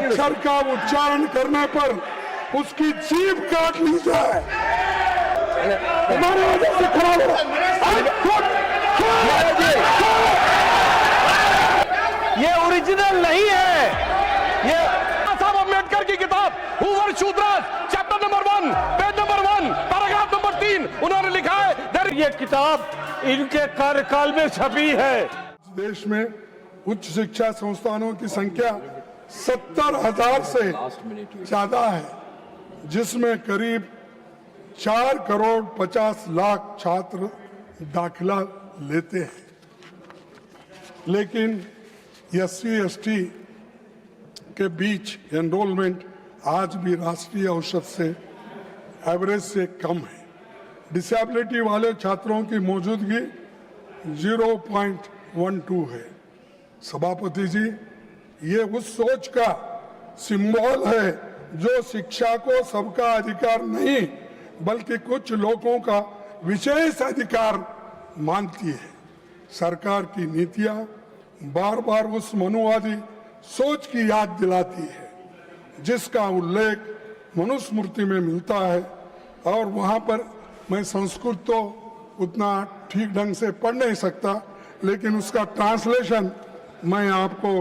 अक्षर का उच्चारण करने पर उसकी जीभ काट ली जाए। हमारे वजह से खराब देश में उच्च शिक्षा संस्थानों की संख्या 70,000 से ज्यादा है, जिसमें करीब 4 करोड़ 50 लाख छात्र दाखिला लेते हैं, लेकिन SC/ST के बीच एनरोलमेंट आज भी राष्ट्रीय औसत से एवरेज से कम है। डिसेबिलिटी वाले छात्रों की मौजूदगी 0.12 है। सभापति जी, ये उस सोच का सिंबल है जो शिक्षा को सबका अधिकार नहीं बल्कि कुछ लोगों का विशेष अधिकार मानती है। सरकार की नीतियां बार बार उस मनुवादी सोच की याद दिलाती है जिसका उल्लेख मनुस्मृति में मिलता है, और वहां पर मैं संस्कृत तो उतना ठीक ढंग से पढ़ नहीं सकता, लेकिन उसका ट्रांसलेशन मैं आपको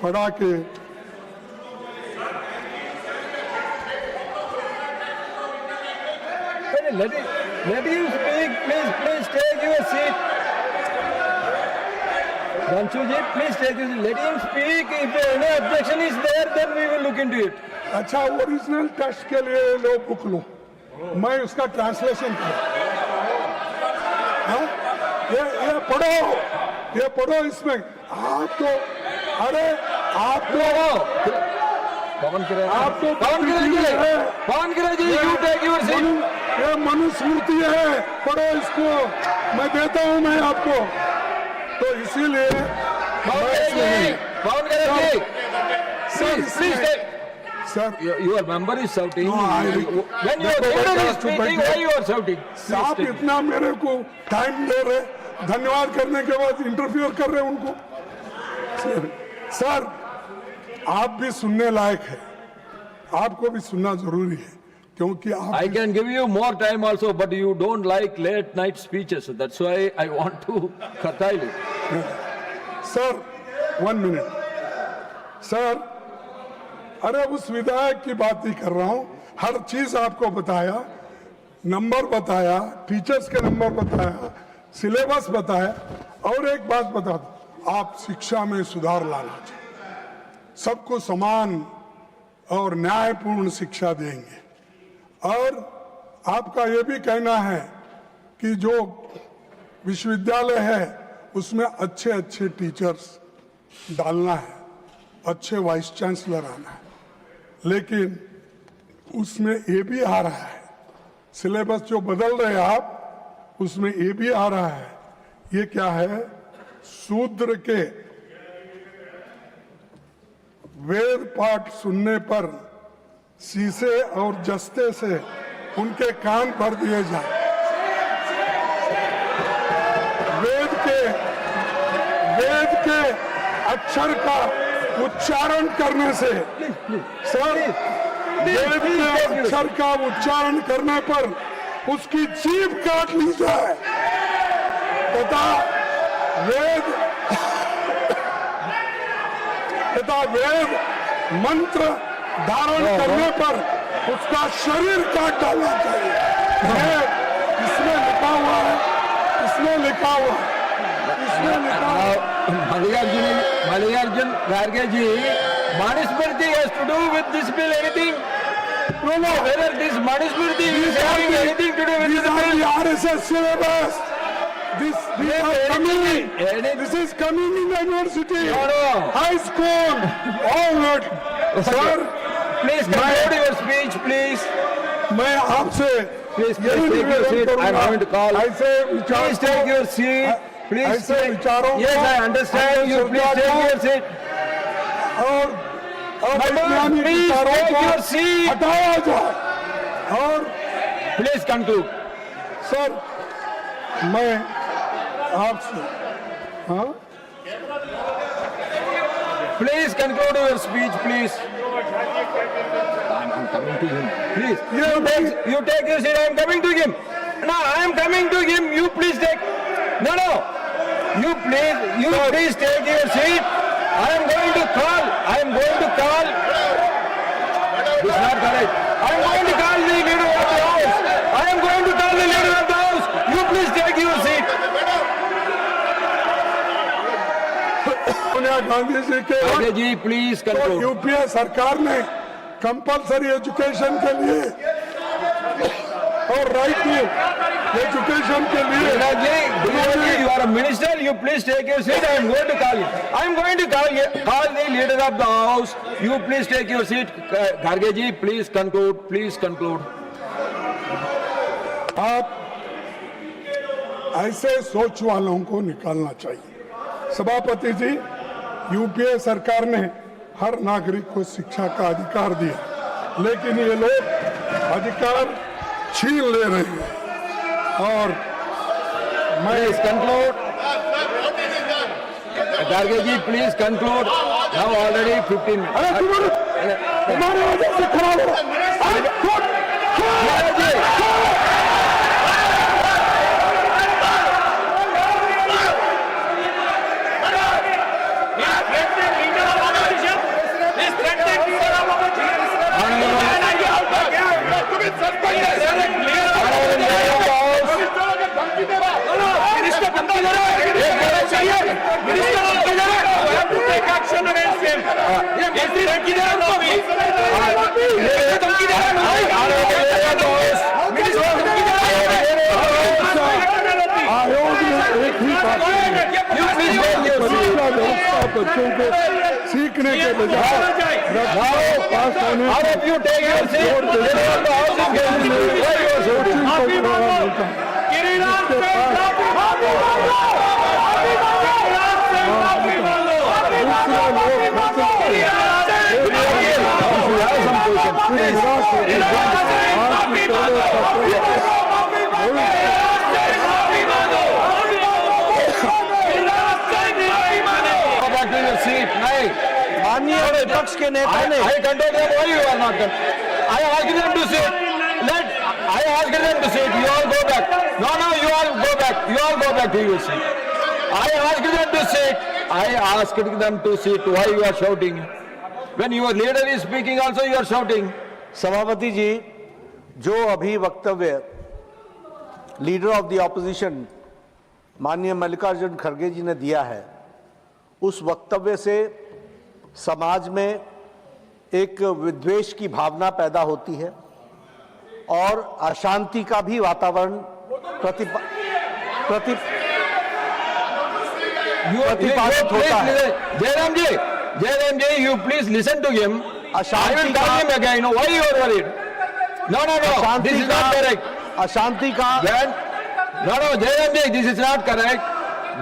पढ़ा के let him speak, please take your seat. Ranchuji, please take your seat. Let him speak. If any objection is there, then we will look into it. अच्छा, ओरिजिनल टेस्ट के लिए लो बुक लो, मैं उसका ट्रांसलेशन करूं। ये पढ़ो इसमें। आप तो अरे आप तो पवन जी, you take your seat. ये मनुस्मृति है, पढ़ो इसको, मैं देता हूं मैं आपको। तो इसीलिए Sir, your member is shouting. When your member is speaking, why you are shouting? आप इतना मेरे को टाइम दे रहे, धन्यवाद करने के बाद इंटरफियर कर रहे उनको। सर, आप भी सुनने लायक है, आपको भी सुनना जरूरी है, क्योंकि आप I can give you more time also, but you don't like late night speeches. That's why I want to curtail it. Sir 1 minute sir, अरे उस विधायक की बात ही कर रहा हूं। हर चीज आपको बताया, नंबर बताया, टीचर्स के नंबर बताया, सिलेबस बताया, और एक बात बता दो, आप शिक्षा में सुधार लाना चाहिए, सबको समान और न्यायपूर्ण शिक्षा देंगे। और आपका ये भी कहना है कि जो विश्वविद्यालय है उसमें अच्छे अच्छे टीचर्स डालना है, अच्छे वाइस चांसलर आना है, लेकिन उसमें ये भी आ रहा है, सिलेबस जो बदल रहे आप उसमें ये भी आ रहा है। ये क्या है? शूद्र के वेद पाठ सुनने पर शीशे और जस्ते से उनके कान भर दिए जाए। वेद के अक्षर का उच्चारण करने से, सर, वेद के अक्षर का उच्चारण करने पर उसकी जीभ काट ली जाए तथा वेद मंत्र धारण करने पर उसका शरीर काट डालना चाहिए। ये इसमें लिखा हुआ है, इसमें लिखा हुआ है। Mallikarjun Kharge ji, Manusmriti has to do with this bill anything? No, whether this Manusmriti is having anything to do with this bill? RSS syllabus. This is coming in the university, high school, all that. Sir, please conclude your speech, please. मैं आपसे Please take your seat. I am going to call. Please take your seat. Please take. Yes, I understand you. Please take your seat. और Please take your seat. हटाया जाए। और Please conclude. Sir, मैं आपसे, हाँ, Please conclude your speech, please. I'm coming to him. Please. You take your seat. I am coming to him. No, I am coming to him. You please take. No. You please take your seat. I am going to call. This is not correct. I am going to call the leader of the house. You please take your seat. Sonia Gandhi ji के Okay, ji, please तो conclude. UPA सरकार ने compulsory education के लिए और right to education के लिए Ji, you are a minister. You please take your seat. I am going to call you. I am going to call the leader of the house. You please take your seat. Kharge ji, please conclude. Please conclude. आप ऐसे सोच वालों को निकालना चाहिए। सभापति जी, UPA सरकार ने हर नागरिक को शिक्षा का अधिकार दिया, लेकिन ये लोग अधिकार छीन ले रहे हैं। और मैं Please conclude. Kharge ji, please conclude. Now already 15 minutes. अरे तुम्हारे वजह से खराब हो। Kharge ji. आयोग ने एक ही बात बच्चों को सीखने के बजाय पास होने All of you take your seat. The house is getting coaching को बढ़ावा मिलता है। माननीय विपक्ष के नेता ने I control them. Why you are not done? I asked them to sit. I asked them to sit. You all go back. No, you all go back. You all go back to your seat. I asked them to sit. I asked them to sit. Why you are shouting? When your leader is speaking, also you are shouting. सभापति जी, जो अभी वक्तव्य leader of the opposition माननीय मल्लिकार्जुन खड़गे जी ने दिया है, उस वक्तव्य से समाज में एक विद्वेष की भावना पैदा होती है और अशांति का भी वातावरण प्रतिपादित होता है। Jairam ji, you please listen to him. I will call him again. Why you are worried? No. This is not correct. अशांति का No, Jairam ji, this is not correct.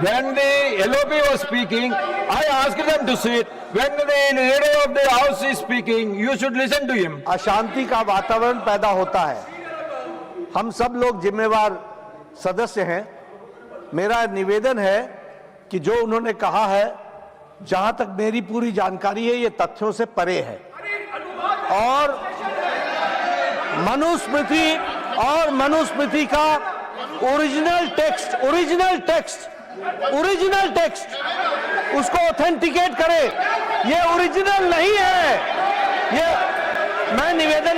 When the LOP was speaking, I asked them to sit. When the leader of the house is speaking, you should listen to him. अशांति का वातावरण पैदा होता है। हम सब लोग जिम्मेवार सदस्य हैं। मेरा निवेदन है कि जो उन्होंने कहा है, जहां तक मेरी पूरी जानकारी है, ये तथ्यों से परे है और मनुस्मृति का ओरिजिनल टेक्स्ट उसको ऑथेंटिकेट करे। ये ओरिजिनल नहीं है। ये मैं निवेदन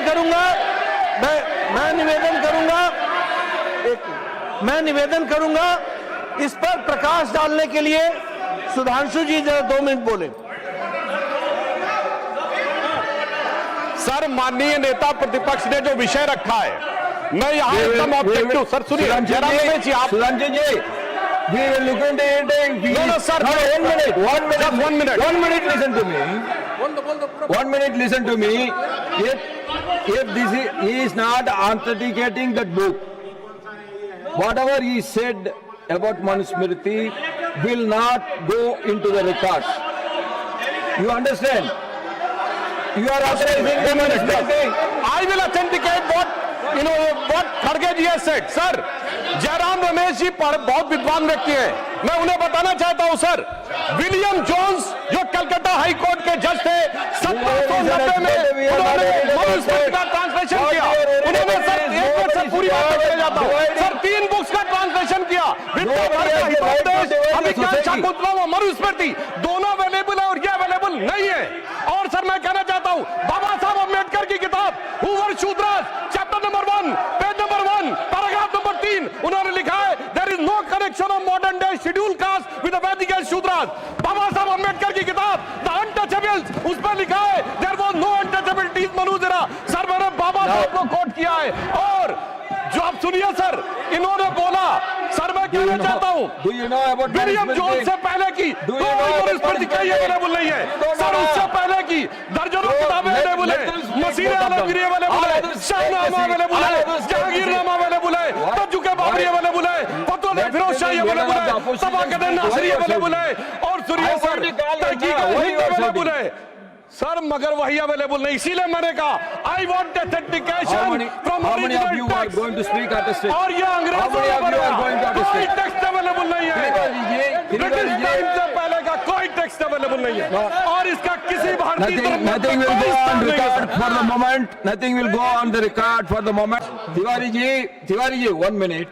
करूंगा इस पर प्रकाश डालने के लिए सुधांशु जी जरा 2 मिनट बोले। सर, माननीय नेता प्रतिपक्ष ने जो विषय रखा है, मैं यहाँ एकदम ऑब्जेक्टिव। सर सुनिए, जरा आप Sulanji ji, we will look into it. No, sir. One minute, listen to me. 1 minute, listen to me. If he is not authenticating that book, whatever he said about Manusmriti will not go into the records. You understand? You are authorizing the Manusmriti. I will authenticate what Kharge ji has said. Sir, Jairam Ramesh ji बहुत विद्वान व्यक्ति हैं, मैं उन्हें बताना चाहता हूं sir, William Jones जो कलकत्ता हाई कोर्ट के जज थे 1790 में, उन्होंने मनुस्मृति का ट्रांसलेशन किया। उन्होंने सर एक मिनट सर पूरी बात करने जाता हूं सर, 3 बुक्स का ट्रांसलेशन किया, विद्यापदेश, अभिज्ञान शाकुंतलम और मनुस्मृति, दोनों अवेलेबल है और ये अवेलेबल नहीं है। और सर मैं कहना चाहता हूं बाबा साहब अम्बेडकर की किताब who were Shudras chapter number 1 page number 1 paragraph number 3 उन्होंने लिखा है there is no connection of modern day schedule caste with the Vedic age Shudras. Baba Saheb Ambedkar की किताब द अनटचेबल्स उस पर लिखा है देयर वाज नो अनटचेबिलिटीज मनुजरा। सर मैंने बाबा साहब को कोट किया है। और जो आप सुनिए सर, इन्होंने बोला सर मैं कहना चाहता हूं विलियम जोन्स से पहले की मनुस्मृति कहीं अवेलेबल नहीं है सर, उससे पहले की दर्जनों किताबें अवेलेबल है, मसीह आलमगीर अवेलेबल है, शाहनामा अवेलेबल है, जहांगीरनामा अवेलेबल है, तजुके बाबरी अवेलेबल है, फतवा फिरोज शाही अवेलेबल है, तबाकत नासरी अवेलेबल है और सुनिए सर तहकीक हिंद अवेलेबल है सर, मगर वही अवेलेबल नहीं। इसीलिए मैंने कहा I want authentication from original text और ये अंग्रेजों कोई टेक्स्ट अवेलेबल नहीं है, ब्रिटिश टाइम से पहले का कोई टेक्स्ट अवेलेबल नहीं है और इसका किसी भारतीय Nothing will go on record for the moment. Nothing will go on the record for the moment. Tiwari ji, 1 minute.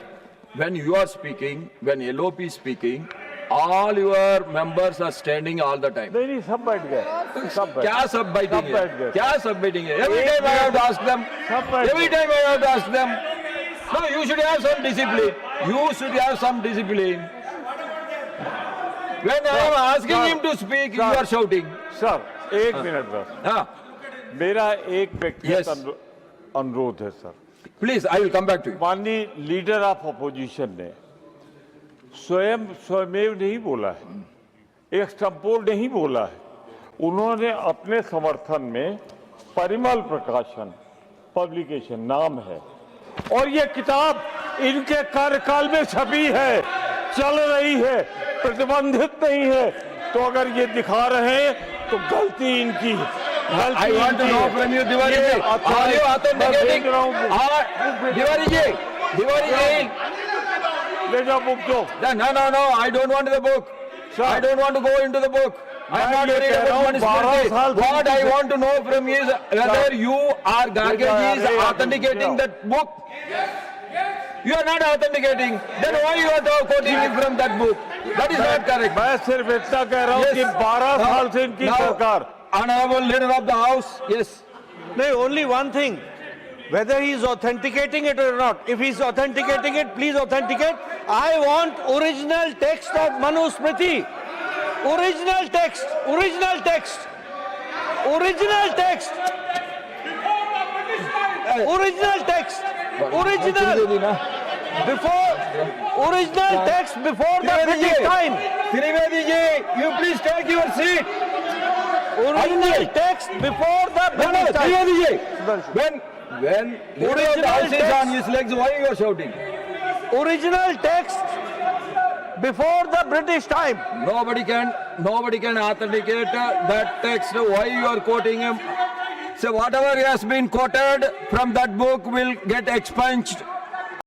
When you are speaking, when LOP is speaking, all your members are standing all the time. नहीं सब बैठ गए, सब बैठ क्या सब बैठेंगे? बैठ गए। क्या सब बैठेंगे? Every time I have to ask them. Every time I have to ask them. No, you should have some discipline. You should have some discipline. When I am asking him to speak, you are shouting. Sir एक minute बस, हाँ, मेरा एक व्यक्तिगत Yes. अनुरोध है sir. please, I will come back to you. माननीय leader of opposition ने स्वयमेव नहीं बोला है, एक्सटेम्पोर नहीं बोला है, उन्होंने अपने समर्थन में परिमल प्रकाशन पब्लिकेशन नाम है और ये किताब इनके कार्यकाल में छपी है, चल रही है, प्रतिबंधित नहीं है। तो अगर ये दिखा रहे हैं तो गलती इनकी है। I want to know from you, Tiwari ji, are you authenticating? Tiwari ji, ले जाओ बुक दो। no, I don't want the book. I don't want to go into the book. I am not worried about Mnuspati. What I want to know from you is whether you are Gargaji is authenticating that book. You are not authenticating. Then why you are quoting me from that book? That is not correct. मैं सिर्फ इतना कह रहा हूँ कि 12 साल से इनकी सरकार। Honorable Leader of the House, yes. No, only one thing, whether he is authenticating it or not. If he is authenticating it, please authenticate. I want original text of Manusmriti. Original text. Original text. Original text. Original text. Original. Before original text before the British time. Trivedi ji, you please take your seat. Original text before the British time. Trivedi ji, when Leader of the House is on his legs, why you are shouting? Original text before the British time. Nobody can authenticate that text. Why you are quoting him? So whatever has been quoted from that book will get expunged